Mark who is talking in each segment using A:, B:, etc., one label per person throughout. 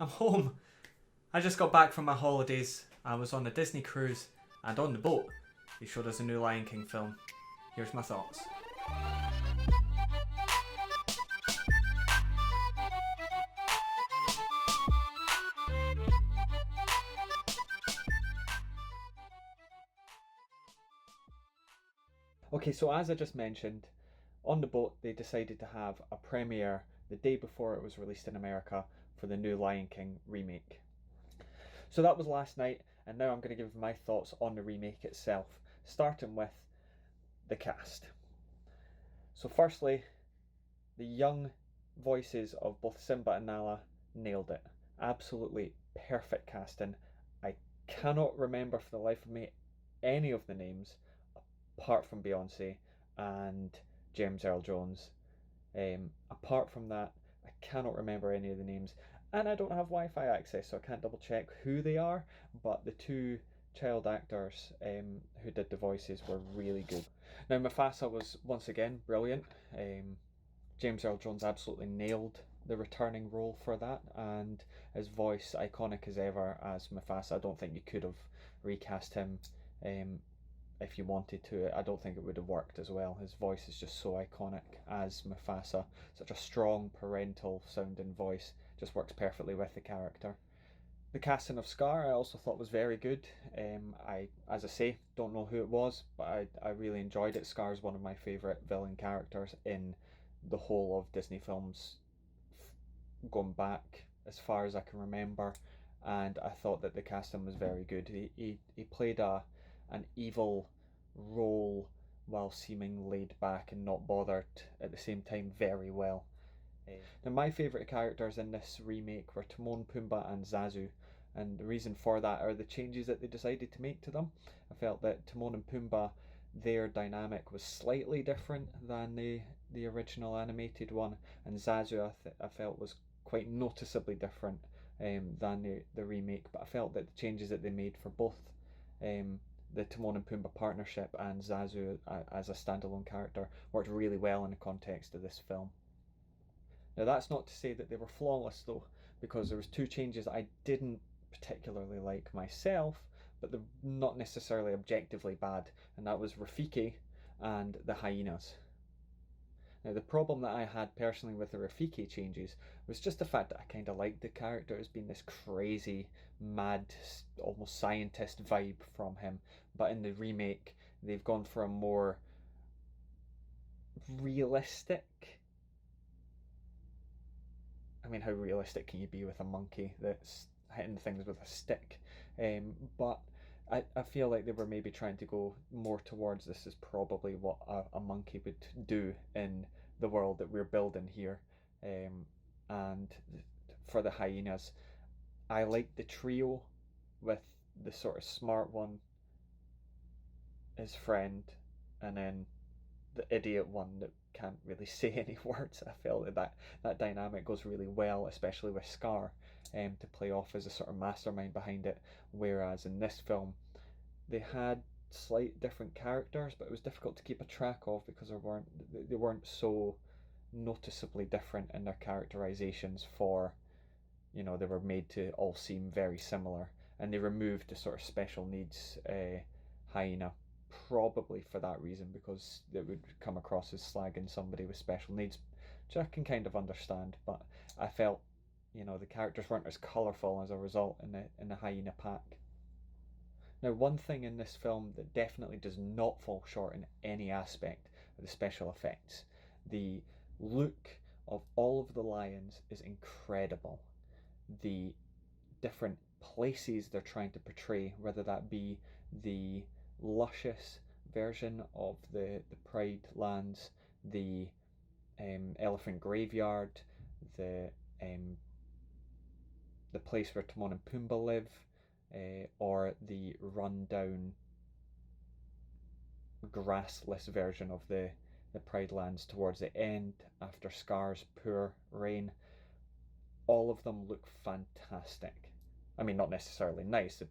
A: I'm home. I just got back from my holidays. I was on a Disney cruise, and on the boat, they showed us a new Lion King film. Here's my thoughts. Okay, so as I just mentioned, on the boat they decided to have a premiere the day before it was released in America for the new Lion King remake. So that was last night, and now I'm going to give my thoughts on the remake itself, starting with the cast. So firstly, the young voices of both Simba and Nala nailed it. Absolutely perfect casting. I cannot remember for the life of me any of the names apart from Beyonce and James Earl Jones. Apart from that, I cannot remember any of the names, and I don't have Wi-Fi access, so I can't double check who they are. But the two child actors who did the voices were really good. Now Mufasa was once again brilliant. James Earl Jones absolutely nailed the returning role for that, and his voice iconic as ever as Mufasa. I don't think you could have recast him if you wanted to. I don't think it would have worked as well. His voice is just so iconic as Mufasa. Such a strong parental sounding voice, just works perfectly with the character. The casting of Scar I also thought was very good. As I say, don't know who it was, but I really enjoyed it. Scar is one of my favourite villain characters in the whole of Disney films, going back as far as I can remember, and I thought that the casting was very good. He played an evil role while seeming laid back and not bothered at the same time very well. Now my favourite characters in this remake were Timon, Pumbaa and Zazu, and the reason for that are the changes that they decided to make to them. I felt that Timon and Pumbaa, their dynamic was slightly different than the original animated one, and Zazu I felt was quite noticeably different than the remake, but I felt that the changes that they made for both the Timon and Pumbaa partnership and Zazu as a standalone character worked really well in the context of this film. Now that's not to say that they were flawless though, because there was two changes I didn't particularly like myself, but they're not necessarily objectively bad, and that was Rafiki and the hyenas. Now the problem that I had personally with the Rafiki changes was just the fact that I kind of liked the character as being this crazy, mad, almost scientist vibe from him, but in the remake they've gone for a more realistic, I mean, how realistic can you be with a monkey that's hitting things with a stick? But I feel like they were maybe trying to go more towards this is probably what a monkey would do in the world that we're building here. And for the hyenas, I like the trio with the sort of smart one, his friend, and then the idiot one that can't really say any words. I feel that dynamic goes really well, especially with Scar, to play off as a sort of mastermind behind it. Whereas in this film, they had slight different characters, but it was difficult to keep a track of because they weren't so noticeably different in their characterizations. For they were made to all seem very similar, and they removed the sort of special needs hyena probably for that reason, because it would come across as slagging somebody with special needs, which I can kind of understand. But I felt the characters weren't as colourful as a result in the hyena pack. Now one thing in this film that definitely does not fall short in any aspect of the special effects, the look of all of the lions is incredible. The different places they're trying to portray, whether that be the luscious version of the Pride lands, the elephant graveyard, the um, the place where Timon and Pumbaa live, or the rundown grassless version of the Pride lands towards the end after Scar's poor reign. All of them look fantastic. I mean, not necessarily nice. The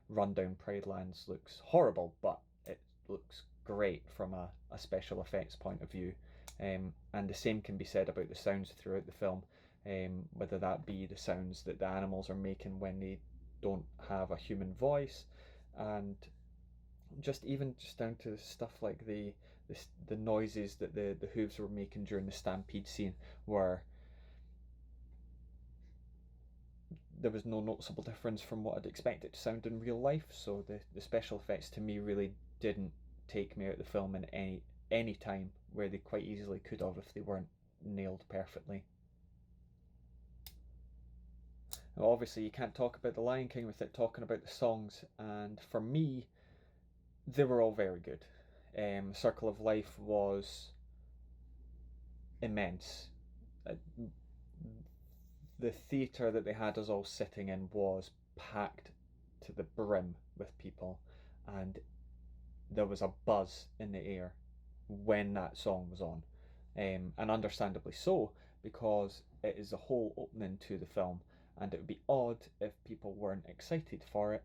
A: rundown Pride lands looks horrible, but it looks great from a special effects point of view. And the same can be said about the sounds throughout the film. whether that be the sounds that the animals are making when they don't have a human voice, and just down to stuff like the noises that the hooves were making during the stampede scene, where there was no noticeable difference from what I'd expect it to sound in real life. So the special effects to me really didn't take me out of the film in any time, where they quite easily could have if they weren't nailed perfectly. Now, obviously, you can't talk about The Lion King without talking about the songs, and for me, they were all very good. Circle of Life was immense. Uh, the theatre that they had us all sitting in was packed to the brim with people, and there was a buzz in the air when that song was on, and understandably so, because it is the whole opening to the film, and it would be odd if people weren't excited for it.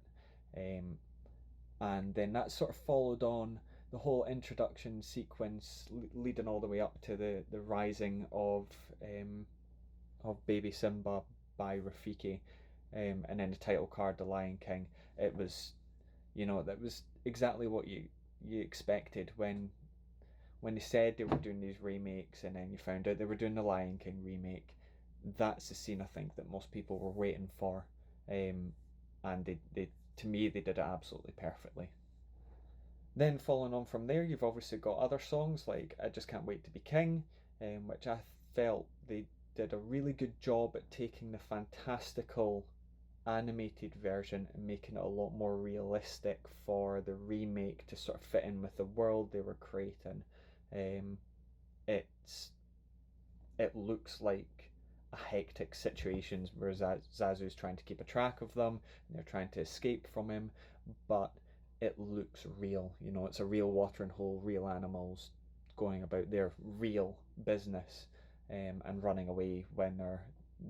A: And then that sort of followed on the whole introduction sequence, leading all the way up to the rising of baby Simba by Rafiki, and then the title card, The Lion King. It was, that was exactly what you expected when they said they were doing these remakes, and then you found out they were doing the Lion King remake. That's the scene I think that most people were waiting for, and they to me they did it absolutely perfectly. Then following on from there, you've obviously got other songs like I Just Can't Wait to Be King, which I felt they did a really good job at taking the fantastical animated version and making it a lot more realistic for the remake to sort of fit in with the world they were creating. Um, it's it looks like a hectic situation where Zazu's trying to keep a track of them and they're trying to escape from him, but it looks real. It's a real watering hole, real animals going about their real business, and running away when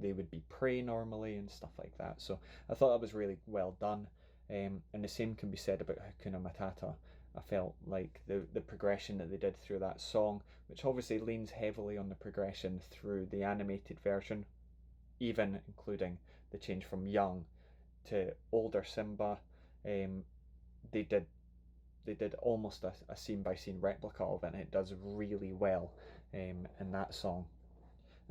A: they would be prey normally and stuff like that. So I thought that was really well done. And the same can be said about Hakuna Matata. I felt like the progression that they did through that song, which obviously leans heavily on the progression through the animated version, even including the change from young to older Simba. Um, they did almost a scene by scene replica of it, and it does really well in that song.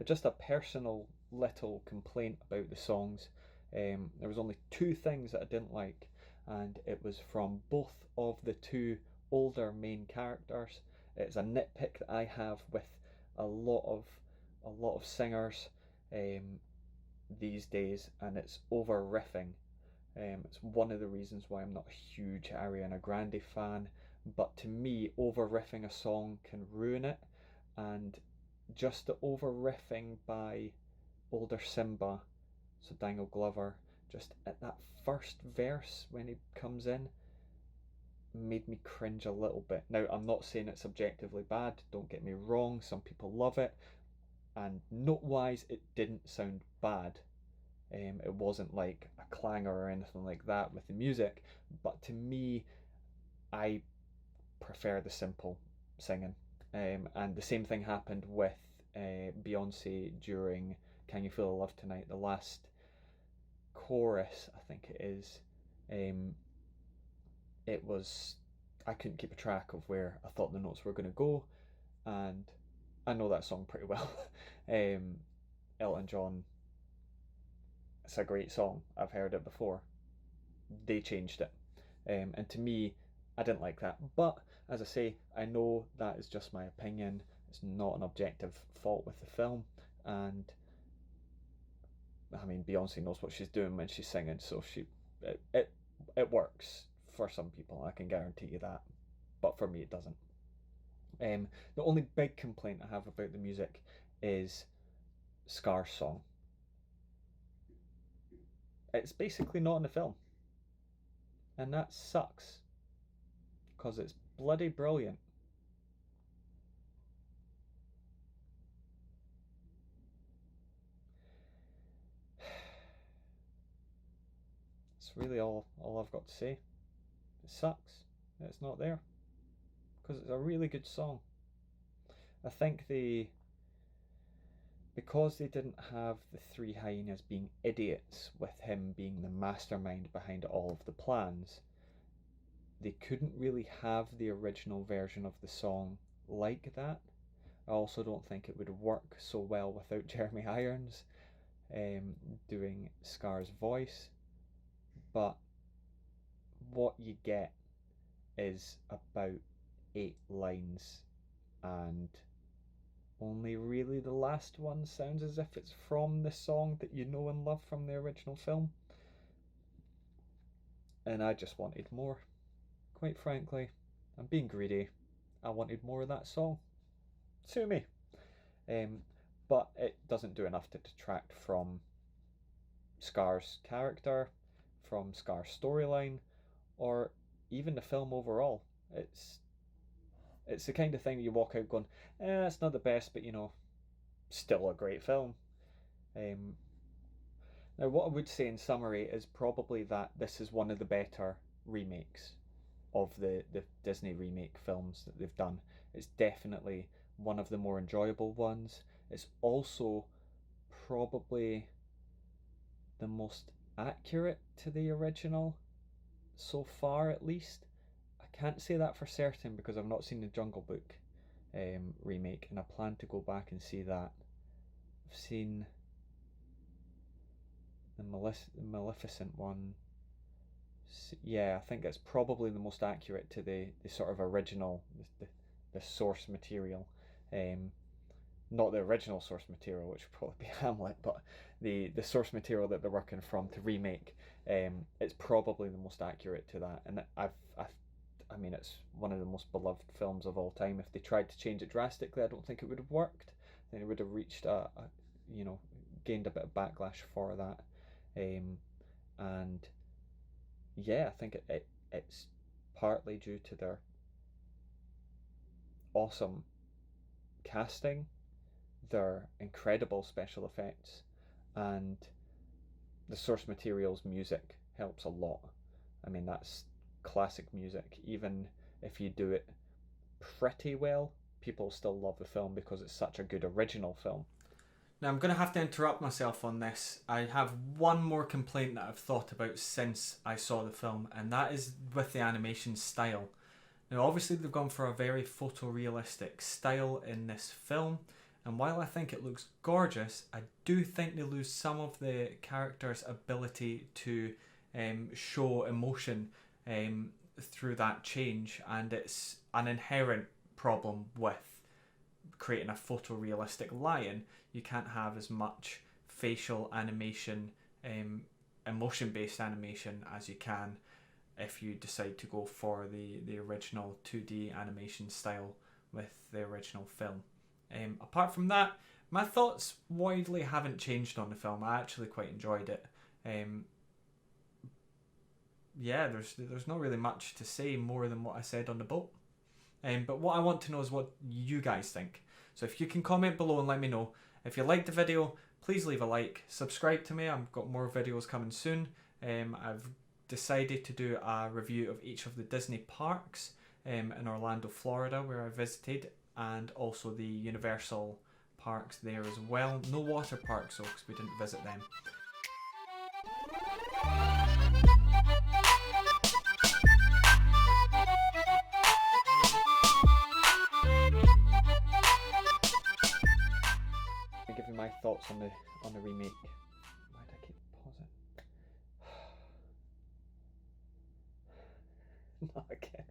A: Just a personal little complaint about the songs. There was only two things that I didn't like, and it was from both of the two older main characters. It's a nitpick that I have with a lot of singers um, these days, and it's over riffing. It's one of the reasons why I'm not a huge Ariana Grande fan, but to me, over riffing a song can ruin it, and just the over riffing by older Simba, so Daniel Glover, just at that first verse when he comes in, made me cringe a little bit. Now, I'm not saying it's objectively bad, don't get me wrong, some people love it, and note wise, it didn't sound bad. It wasn't like a clanger or anything like that with the music, but to me, I prefer the simple singing. And the same thing happened with Beyonce during Can You Feel the Love Tonight, the last chorus, I think it is. Um, it was, I couldn't keep a track of where I thought the notes were going to go, and I know that song pretty well. Elton John, it's a great song. I've heard it before. They changed it. And to me, I didn't like that. But as I say, I know that is just my opinion. It's not an objective fault with the film. And I mean, Beyonce knows what she's doing when she's singing, so it, it, it works for some people. I can guarantee you that. But for me, it doesn't. The only big complaint I have about the music is Scar's song. It's basically not in the film, and that sucks because it's bloody brilliant. It's really all I've got to say. It sucks that it's not there because it's a really good song. I think because they didn't have the three hyenas being idiots with him being the mastermind behind all of the plans, they couldn't really have the original version of the song like that. I also don't think it would work so well without Jeremy Irons doing Scar's voice, but what you get is about 8 lines, and only really the last one sounds as if it's from the song that you know and love from the original film. And I just wanted more. Quite frankly, I'm being greedy. I wanted more of that song. Sue me. But it doesn't do enough to detract from Scar's character, from Scar's storyline, or even the film overall. It's the kind of thing you walk out going, it's not the best, but still a great film. Now, what I would say in summary is probably that this is one of the better remakes of the Disney remake films that they've done. It's definitely one of the more enjoyable ones. It's also probably the most accurate to the original so far, at least. I can't say that for certain because I've not seen the Jungle Book remake, and I plan to go back and see that. I've seen the Maleficent one. Yeah, I think it's probably the most accurate to the sort of original, the source material. Not the original source material, which would probably be Hamlet, but the source material that they're working from to remake. It's probably the most accurate to that, and I mean, it's one of the most beloved films of all time. If they tried to change it drastically, I don't think it would have worked. Then it would have reached gained a bit of backlash for that. And yeah, I think it's partly due to their awesome casting, their incredible special effects, and the source material's music helps a lot. I mean, that's classic music. Even if you do it pretty well, people still love the film because it's such a good original film. Now, I'm going to have to interrupt myself on this. I have one more complaint that I've thought about since I saw the film, and that is with the animation style. Now, obviously, they've gone for a very photorealistic style in this film, and while I think it looks gorgeous, I do think they lose some of the character's ability to show emotion through that change, and it's an inherent problem with creating a photorealistic lion. You can't have as much facial animation, emotion-based animation as you can if you decide to go for the original 2D animation style with the original film. Apart from that, my thoughts widely haven't changed on the film. I actually quite enjoyed it. Yeah, there's not really much to say more than what I said on the boat. But what I want to know is what you guys think. So if you can comment below and let me know. If you liked the video, please leave a like. Subscribe to me. I've got more videos coming soon. I've decided to do a review of each of the Disney parks in Orlando, Florida, where I visited, and also the Universal parks there as well. No water parks though, because we didn't visit them. I'll give you my thoughts on the remake. Why did I keep pausing? Not again.